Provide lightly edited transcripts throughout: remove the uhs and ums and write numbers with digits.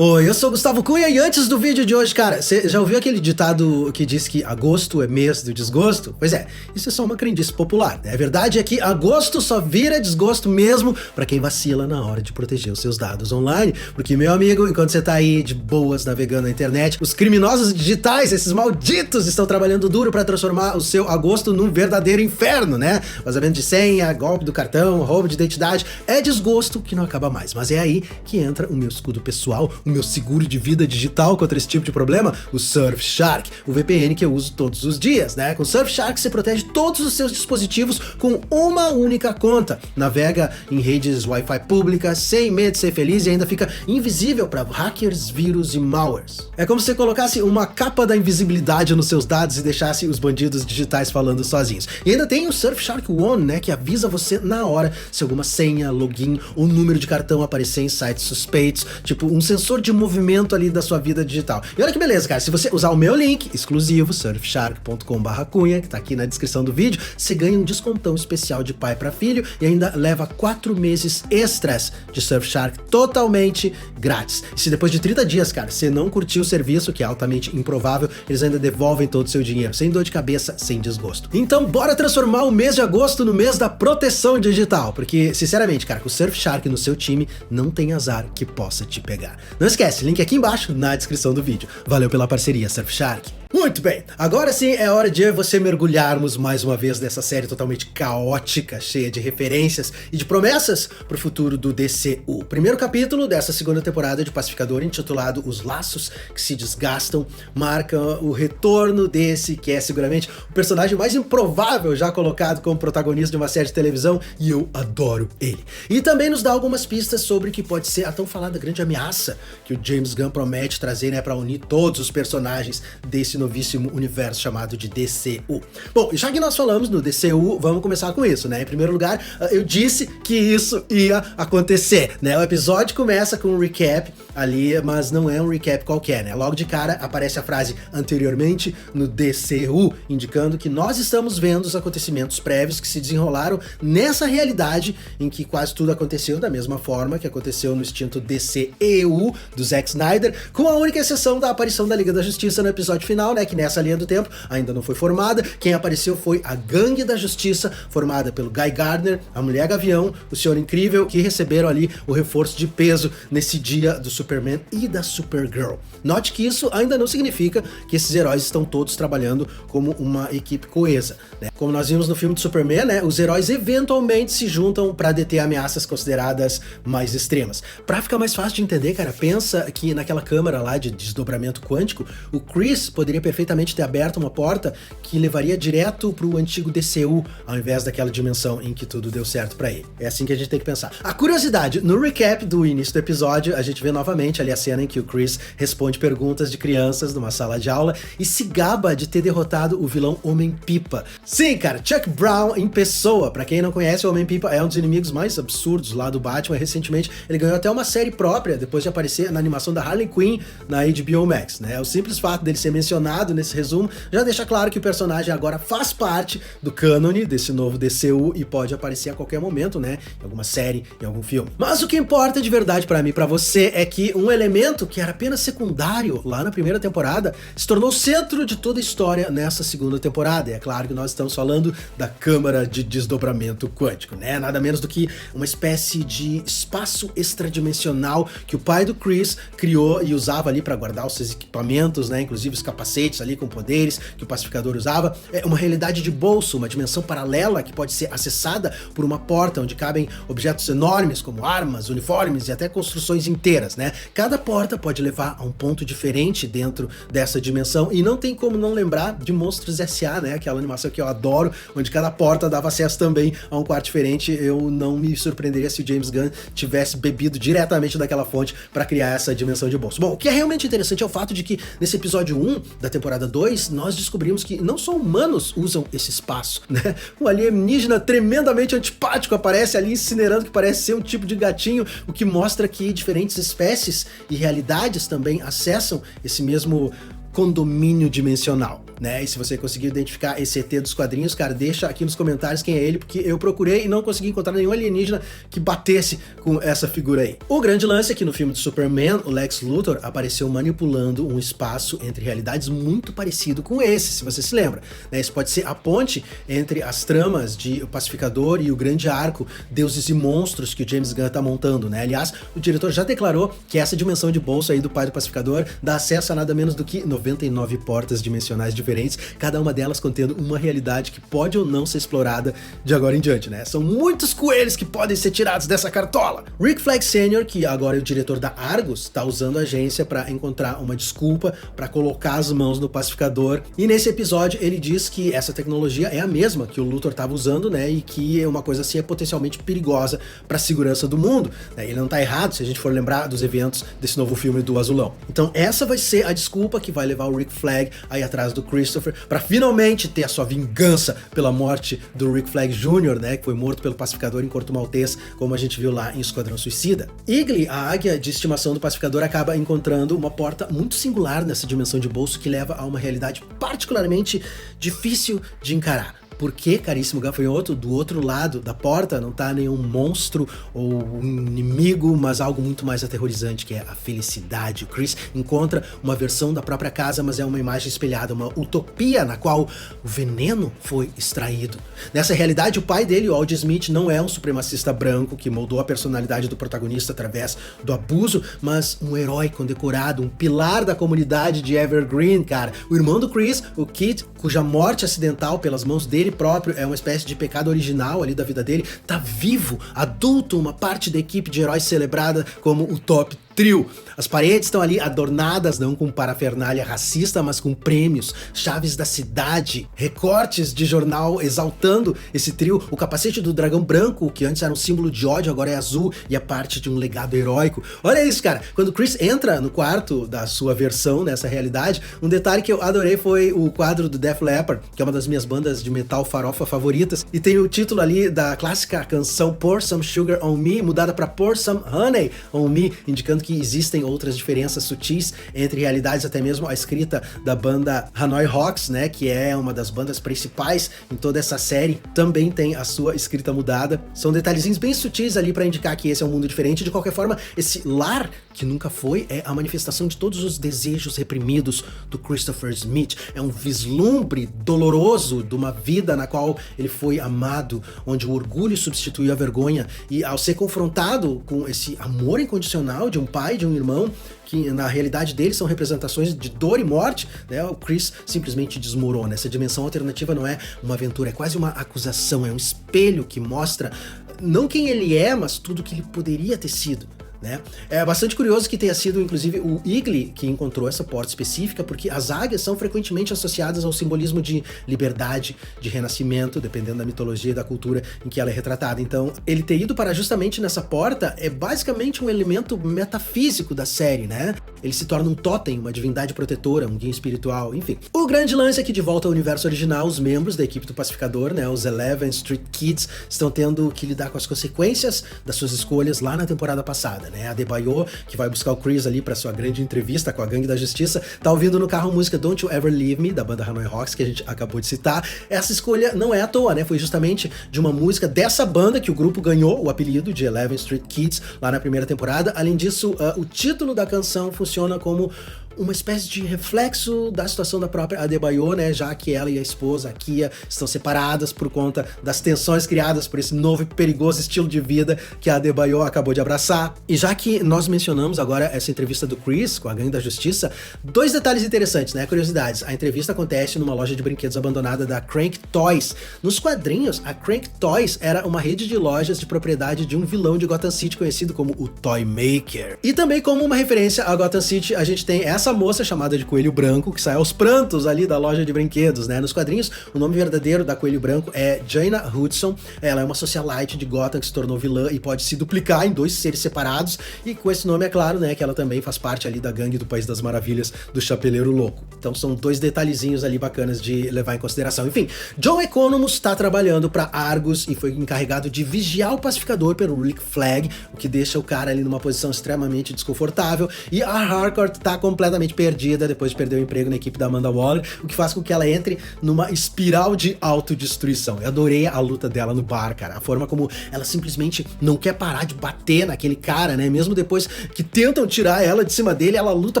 Oi, eu sou o Gustavo Cunha e antes do vídeo de hoje, cara, você já ouviu aquele ditado que diz que agosto é mês do desgosto? Pois é, isso é só uma crendice popular, né? A verdade é que agosto só vira desgosto mesmo pra quem vacila na hora de proteger os seus dados online, porque, meu amigo, enquanto você tá aí de boas navegando na internet, os criminosos digitais, esses malditos, estão trabalhando duro pra transformar o seu agosto num verdadeiro inferno, né? Vazamento de senha, golpe do cartão, roubo de identidade, é desgosto que não acaba mais, mas é aí que entra o meu escudo pessoal, o meu seguro de vida digital contra esse tipo de problema, o Surfshark, o VPN que eu uso todos os dias, né? Com o Surfshark você protege todos os seus dispositivos com uma única conta. Navega em redes Wi-Fi públicas, sem medo de ser feliz e ainda fica invisível para hackers, vírus e malwares. É como se você colocasse uma capa da invisibilidade nos seus dados e deixasse os bandidos digitais falando sozinhos. E ainda tem o Surfshark One, né? Que avisa você na hora se alguma senha, login ou número de cartão aparecer em sites suspeitos, tipo um sensor de movimento ali da sua vida digital. E olha que beleza, cara, se você usar o meu link exclusivo, surfshark.com/cunha, que tá aqui na descrição do vídeo, você ganha um descontão especial de pai para filho e ainda leva 4 meses extras de Surfshark totalmente grátis. E se depois de 30 dias, cara, você não curtiu o serviço, que é altamente improvável, eles ainda devolvem todo o seu dinheiro, sem dor de cabeça, sem desgosto. Então bora transformar o mês de agosto no mês da proteção digital, porque, sinceramente, cara, com o Surfshark no seu time, não tem azar que possa te pegar. Não esquece, link aqui embaixo na descrição do vídeo. Valeu pela parceria, Surfshark. Muito bem, agora sim é hora de eu e você mergulharmos mais uma vez nessa série totalmente caótica, cheia de referências e de promessas para o futuro do DCU. Primeiro capítulo dessa segunda temporada de Pacificador, intitulado Os Laços que se Desgastam, marca o retorno desse que é seguramente o personagem mais improvável já colocado como protagonista de uma série de televisão, e eu adoro ele. E também nos dá algumas pistas sobre o que pode ser a tão falada grande ameaça que o James Gunn promete trazer, né, para unir todos os personagens desse novíssimo universo chamado de DCU. Bom, já que nós falamos no DCU, vamos começar com isso, né? Em primeiro lugar, eu disse que isso ia acontecer, né? O episódio começa com um recap ali, mas não é um recap qualquer, né? Logo de cara aparece a frase anteriormente no DCU, indicando que nós estamos vendo os acontecimentos prévios que se desenrolaram nessa realidade em que quase tudo aconteceu da mesma forma que aconteceu no extinto DCEU do Zack Snyder, com a única exceção da aparição da Liga da Justiça no episódio final, né, que nessa linha do tempo ainda não foi formada. Quem apareceu foi a Gangue da Justiça, formada pelo Guy Gardner, a Mulher Gavião, o Senhor Incrível, que receberam ali o reforço de peso nesse dia do Superman e da Supergirl. Note que isso ainda não significa que esses heróis estão todos trabalhando como uma equipe coesa, né? Como nós vimos no filme de Superman, né, os heróis eventualmente se juntam para deter ameaças consideradas mais extremas. Pra ficar mais fácil de entender, cara, pensa que naquela câmara lá de desdobramento quântico, o Chris poderia perfeitamente ter aberto uma porta que levaria direto pro antigo DCU, ao invés daquela dimensão em que tudo deu certo pra ele. É assim que a gente tem que pensar. A curiosidade, no recap do início do episódio, a gente vê novamente ali a cena em que o Chris responde perguntas de crianças numa sala de aula e se gaba de ter derrotado o vilão Homem-Pipa. Sim, cara, Chuck Brown em pessoa. Pra quem não conhece, o Homem-Pipa é um dos inimigos mais absurdos lá do Batman. Recentemente, ele ganhou até uma série própria, depois de aparecer na animação da Harley Quinn na HBO Max, né? O simples fato dele ser mencionado nesse resumo já deixa claro que o personagem agora faz parte do cânone desse novo DCU e pode aparecer a qualquer momento, né? Em alguma série, em algum filme. Mas o que importa de verdade pra mim e pra você é que um elemento que era apenas secundário lá na primeira temporada se tornou o centro de toda a história nessa segunda temporada. E é claro que nós estamos falando da Câmara de Desdobramento Quântico, né? Nada menos do que uma espécie de espaço extradimensional que o pai do Chris criou e usava ali pra guardar os seus equipamentos, né? Inclusive os capacetes ali com poderes que o Pacificador usava. É uma realidade de bolso, uma dimensão paralela que pode ser acessada por uma porta onde cabem objetos enormes como armas, uniformes e até construções inteiras, né? Cada porta pode levar a um ponto diferente dentro dessa dimensão e não tem como não lembrar de Monstros S.A., né? Aquela animação que eu adoro, onde cada porta dava acesso também a um quarto diferente. Eu não me surpreenderia se o James Gunn tivesse bebido diretamente daquela fonte para criar essa dimensão de bolso. Bom, o que é realmente interessante é o fato de que nesse episódio 1 da temporada 2, nós descobrimos que não só humanos usam esse espaço, né? Um alienígena tremendamente antipático aparece ali incinerando que parece ser um tipo de gatinho, o que mostra que diferentes espécies e realidades também acessam esse mesmo condomínio dimensional. né? E se você conseguir identificar esse ET dos quadrinhos, cara, deixa aqui nos comentários quem é ele, porque eu procurei e não consegui encontrar nenhum alienígena que batesse com essa figura aí. O grande lance é que no filme do Superman, o Lex Luthor apareceu manipulando um espaço entre realidades muito parecido com esse, se você se lembra, né? Isso pode ser a ponte entre as tramas de O Pacificador e o grande arco Deuses e Monstros que o James Gunn tá montando, né? Aliás, o diretor já declarou que essa dimensão de bolso aí do pai do Pacificador dá acesso a nada menos do que 99 portas dimensionais diferentes, cada uma delas contendo uma realidade que pode ou não ser explorada de agora em diante, né? São muitos coelhos que podem ser tirados dessa cartola. Rick Flag Sr., que agora é o diretor da Argus, tá usando a agência para encontrar uma desculpa para colocar as mãos no Pacificador, e nesse episódio ele diz que essa tecnologia é a mesma que o Luthor estava usando, né, e que uma coisa assim é potencialmente perigosa para a segurança do mundo, né? Ele não tá errado se a gente for lembrar dos eventos desse novo filme do Azulão. Então essa vai ser a desculpa que vai levar o Rick Flag aí atrás do Christopher para finalmente ter a sua vingança pela morte do Rick Flag Jr., né, que foi morto pelo Pacificador em Corto Maltês, como a gente viu lá em Esquadrão Suicida. Eagly, a águia de estimação do Pacificador, acaba encontrando uma porta muito singular nessa dimensão de bolso que leva a uma realidade particularmente difícil de encarar. Porque, caríssimo gafanhoto, do outro lado da porta não tá nenhum monstro ou um inimigo, mas algo muito mais aterrorizante, que é a felicidade. O Chris encontra uma versão da própria casa, mas é uma imagem espelhada, uma utopia na qual o veneno foi extraído. Nessa realidade, o pai dele, o Aldi Smith, não é um supremacista branco que moldou a personalidade do protagonista através do abuso, mas um herói condecorado, um pilar da comunidade de Evergreen, cara. O irmão do Chris, o Kit, cuja morte acidental pelas mãos dele próprio é uma espécie de pecado original ali da vida dele, tá vivo, adulto, uma parte da equipe de heróis celebrada como o Top Trio. As paredes estão ali adornadas não com parafernália racista, mas com prêmios, chaves da cidade, recortes de jornal exaltando esse trio. O capacete do dragão branco, que antes era um símbolo de ódio, agora é azul e é parte de um legado heróico. Olha isso, cara. Quando o Chris entra no quarto da sua versão nessa realidade, um detalhe que eu adorei foi o quadro do Def Leppard, que é uma das minhas bandas de metal farofa favoritas, e tem o título ali da clássica canção Pour Some Sugar on Me, mudada para Pour Some Honey on Me, indicando que existem outras diferenças sutis entre realidades, até mesmo a escrita da banda Hanoi Rocks, né, que é uma das bandas principais em toda essa série, também tem a sua escrita mudada. São detalhezinhos bem sutis ali para indicar que esse é um mundo diferente. De qualquer forma, esse lar que nunca foi é a manifestação de todos os desejos reprimidos do Christopher Smith. É um vislumbre doloroso de uma vida na qual ele foi amado, onde o orgulho substituiu a vergonha, e ao ser confrontado com esse amor incondicional de um pai, de um irmão, que na realidade deles são representações de dor e morte, né, o Chris simplesmente desmorona. Essa dimensão alternativa não é uma aventura, é quase uma acusação, é um espelho que mostra não quem ele é, mas tudo que ele poderia ter sido, né? É bastante curioso que tenha sido inclusive o Eagly que encontrou essa porta específica, porque as águias são frequentemente associadas ao simbolismo de liberdade, de renascimento, dependendo da mitologia e da cultura em que ela é retratada. Então, ele ter ido para justamente nessa porta é basicamente um elemento metafísico da série, né? Ele se torna um totem, uma divindade protetora, um guia espiritual, enfim. O grande lance é que, de volta ao universo original, os membros da equipe do Pacificador, né, os 11 Street Kids, estão tendo que lidar com as consequências das suas escolhas lá na temporada passada, né? A Adebayo, que vai buscar o Chris ali para sua grande entrevista com a Gangue da Justiça, tá ouvindo no carro a música Don't You Ever Leave Me, da banda Hanoi Rocks, que a gente acabou de citar. Essa escolha não é à toa, né? Foi justamente de uma música dessa banda que o grupo ganhou o apelido de 11 Street Kids lá na primeira temporada. Além disso, o título da canção funciona como uma espécie de reflexo da situação da própria Adebayo, né, já que ela e a esposa, a Kia, estão separadas por conta das tensões criadas por esse novo e perigoso estilo de vida que a Adebayo acabou de abraçar. E já que nós mencionamos agora essa entrevista do Chris com a Gangue da Justiça, dois detalhes interessantes, né, curiosidades. A entrevista acontece numa loja de brinquedos abandonada da Crank Toys. Nos quadrinhos, a Crank Toys era uma rede de lojas de propriedade de um vilão de Gotham City conhecido como o Toy Maker. E também como uma referência a Gotham City, a gente tem essa moça chamada de Coelho Branco, que sai aos prantos ali da loja de brinquedos, né? Nos quadrinhos, o nome verdadeiro da Coelho Branco é Jaina Hudson. Ela é uma socialite de Gotham que se tornou vilã e pode se duplicar em dois seres separados, e com esse nome é claro, né, que ela também faz parte ali da gangue do País das Maravilhas do Chapeleiro Louco. Então são dois detalhezinhos ali bacanas de levar em consideração. Enfim, John Economos está trabalhando para Argus e foi encarregado de vigiar o Pacificador pelo Rick Flag, o que deixa o cara ali numa posição extremamente desconfortável, e a Harcourt tá completamente completamente perdida depois de perder o emprego na equipe da Amanda Waller, o que faz com que ela entre numa espiral de autodestruição. Eu adorei a luta dela no bar, cara. A forma como ela simplesmente não quer parar de bater naquele cara, né? Mesmo depois que tentam tirar ela de cima dele, ela luta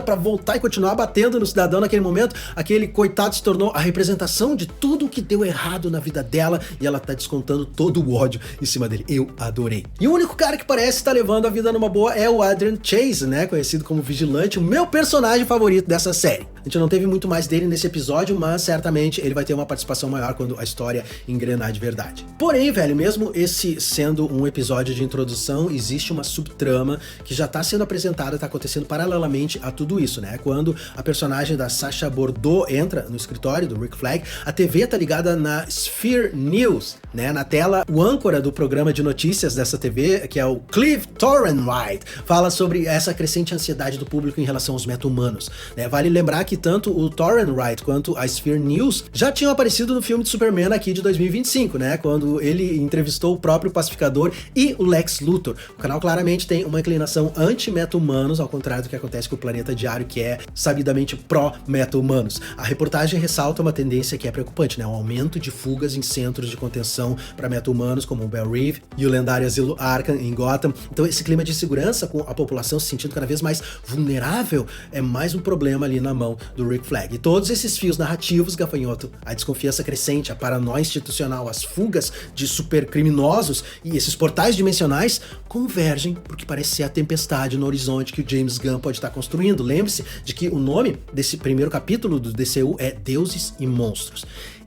pra voltar e continuar batendo no cidadão naquele momento. Aquele coitado se tornou a representação de tudo o que deu errado na vida dela e ela tá descontando todo o ódio em cima dele. Eu adorei. E o único cara que parece estar levando a vida numa boa é o Adrian Chase, né? Conhecido como Vigilante, o meu personagem favorito dessa série. A gente não teve muito mais dele nesse episódio, mas certamente ele vai ter uma participação maior quando a história engrenar de verdade. Porém, velho, mesmo esse sendo um episódio de introdução, existe uma subtrama que já tá sendo apresentada, tá acontecendo paralelamente a tudo isso, né? Quando a personagem da Sacha Bordeaux entra no escritório do Rick Flag, a TV tá ligada na Sphere News, né? Na tela, o âncora do programa de notícias dessa TV, que é o Clive Torenwright, fala sobre essa crescente ansiedade do público em relação aos meta-humanos, né? Vale lembrar que tanto o Torenwright quanto a Sphere News já tinham aparecido no filme de Superman aqui de 2025, né? Quando ele entrevistou o próprio Pacificador e o Lex Luthor. O canal claramente tem uma inclinação anti-meta-humanos, ao contrário do que acontece com o Planeta Diário, que é sabidamente pró-meta-humanos. A reportagem ressalta uma tendência que é preocupante, né? Um aumento de fugas em centros de contenção para meta-humanos, como o Bell Reeve e o lendário asilo Arkham em Gotham. Então esse clima de insegurança, com a população se sentindo cada vez mais vulnerável, é mais um problema ali na mão do Rick Flag. E todos esses fios narrativos, gafanhoto, a desconfiança crescente, a paranoia institucional, as fugas de supercriminosos e esses portais dimensionais convergem porque parece ser a tempestade no horizonte que o James Gunn pode estar construindo. Lembre-se de que o nome desse primeiro capítulo do DCU é Deuses e Monstros.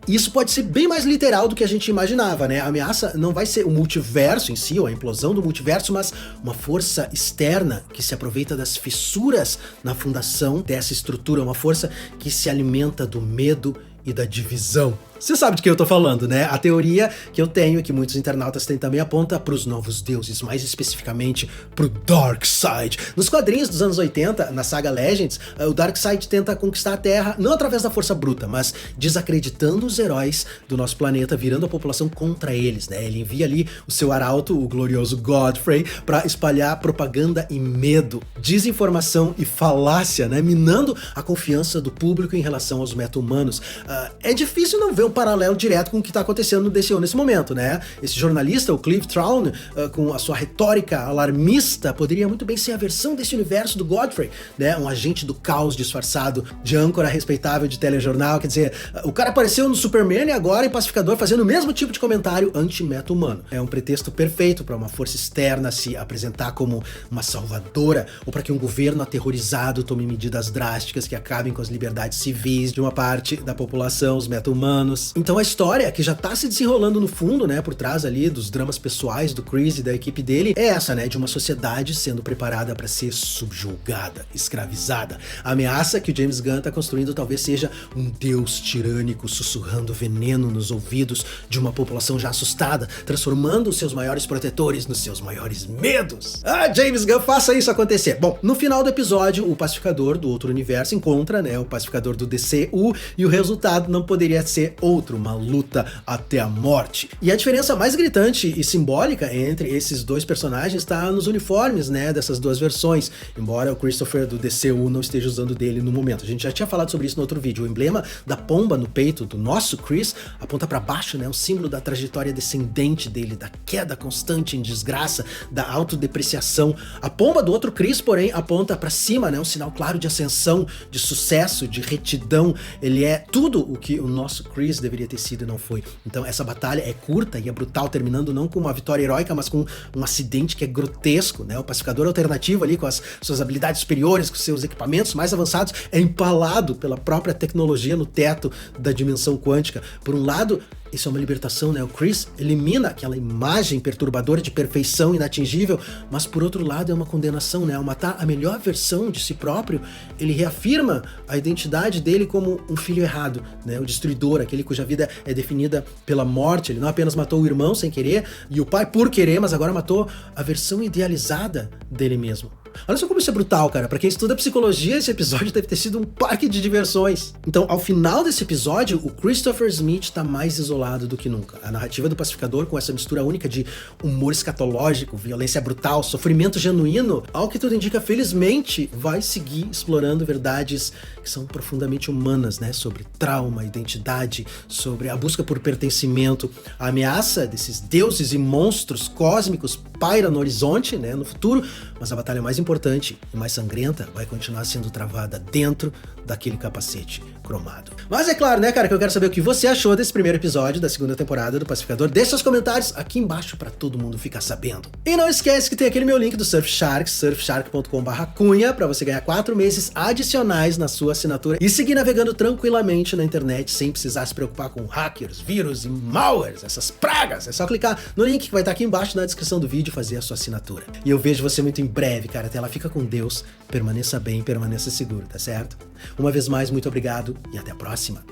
Isso pode ser bem mais literal do que a gente imaginava, né? A ameaça não vai ser o multiverso em si, ou a implosão do multiverso, mas uma força externa que se aproveita das fissuras na fundação dessa estrutura, uma força que se alimenta do medo e da divisão. Você sabe de que eu tô falando, né? A teoria que eu tenho e que muitos internautas têm também aponta pros novos deuses, mais especificamente pro Darkseid. Nos quadrinhos dos anos 80, na saga Legends, o Darkseid tenta conquistar a Terra não através da força bruta, mas desacreditando os heróis do nosso planeta, virando a população contra eles, né? Ele envia ali o seu arauto, o glorioso Godfrey, pra espalhar propaganda e medo, desinformação e falácia, né? Minando a confiança do público em relação aos meta-humanos. É difícil não ver um paralelo direto com o que está acontecendo no DCU nesse momento, né? Esse jornalista, o Clive Traun, com a sua retórica alarmista, poderia muito bem ser a versão desse universo do Godfrey, né? Um agente do caos disfarçado de âncora respeitável de telejornal, quer dizer, o cara apareceu no Superman e agora em Pacificador fazendo o mesmo tipo de comentário anti-meta-humano. É um pretexto perfeito para uma força externa se apresentar como uma salvadora, ou para que um governo aterrorizado tome medidas drásticas que acabem com as liberdades civis de uma parte da população, os meta-humanos. Então a história, que já tá se desenrolando no fundo, né, por trás ali dos dramas pessoais do Chris e da equipe dele, é essa, né, de uma sociedade sendo preparada para ser subjugada, escravizada. A ameaça que o James Gunn tá construindo talvez seja um deus tirânico sussurrando veneno nos ouvidos de uma população já assustada, transformando os seus maiores protetores nos seus maiores medos. Ah, James Gunn, faça isso acontecer. Bom, no final do episódio, o pacificador do outro universo encontra, né, o pacificador do DCU e o resultado não poderia ser outro, uma luta até a morte. E a diferença mais gritante e simbólica entre esses dois personagens está nos uniformes, né, dessas duas versões, embora o Christopher do DCU não esteja usando dele no momento. A gente já tinha falado sobre isso no outro vídeo. O emblema da pomba no peito do nosso Chris aponta para baixo, né, o símbolo da trajetória descendente dele, da queda constante em desgraça, da autodepreciação. A pomba do outro Chris, porém, aponta para cima, né, um sinal claro de ascensão, de sucesso, de retidão. Ele é tudo o que o nosso Chris deveria ter sido e não foi. Então essa batalha é curta e é brutal, terminando não com uma vitória heróica, mas com um acidente que é grotesco, né? O pacificador alternativo ali, com as suas habilidades superiores, com seus equipamentos mais avançados, é empalado pela própria tecnologia no teto da dimensão quântica. Por um lado, isso é uma libertação, né? O Chris elimina aquela imagem perturbadora de perfeição inatingível, mas por outro lado é uma condenação, né? Ao matar a melhor versão de si próprio, ele reafirma a identidade dele como um filho errado, né? O destruidor, aquele cuja vida é definida pela morte. Ele não apenas matou o irmão sem querer e o pai por querer, mas agora matou a versão idealizada dele mesmo. Olha só como isso é brutal, cara. Pra quem estuda psicologia, esse episódio deve ter sido um parque de diversões. Então, ao final desse episódio, o Christopher Smith tá mais isolado do que nunca. A narrativa do Pacificador, com essa mistura única de humor escatológico, violência brutal, sofrimento genuíno, ao que tudo indica, felizmente, vai seguir explorando verdades que são profundamente humanas, né? Sobre trauma, identidade, sobre a busca por pertencimento, a ameaça desses deuses e monstros cósmicos paira no horizonte, né? No futuro, mas a batalha mais importante e mais sangrenta vai continuar sendo travada dentro daquele capacete cromado. Mas é claro, né, cara, que eu quero saber o que você achou desse primeiro episódio da segunda temporada do Pacificador. Deixe seus comentários aqui embaixo pra todo mundo ficar sabendo. E não esquece que tem aquele meu link do Surfshark, surfshark.com/cunha, pra você ganhar 4 meses adicionais na sua assinatura e seguir navegando tranquilamente na internet sem precisar se preocupar com hackers, vírus e malwares, essas pragas. É só clicar no link que vai estar aqui embaixo na descrição do vídeo e fazer a sua assinatura. E eu vejo você muito em breve, cara. Até lá, fica com Deus, permaneça bem, permaneça seguro, tá certo? Uma vez mais, muito obrigado e até a próxima.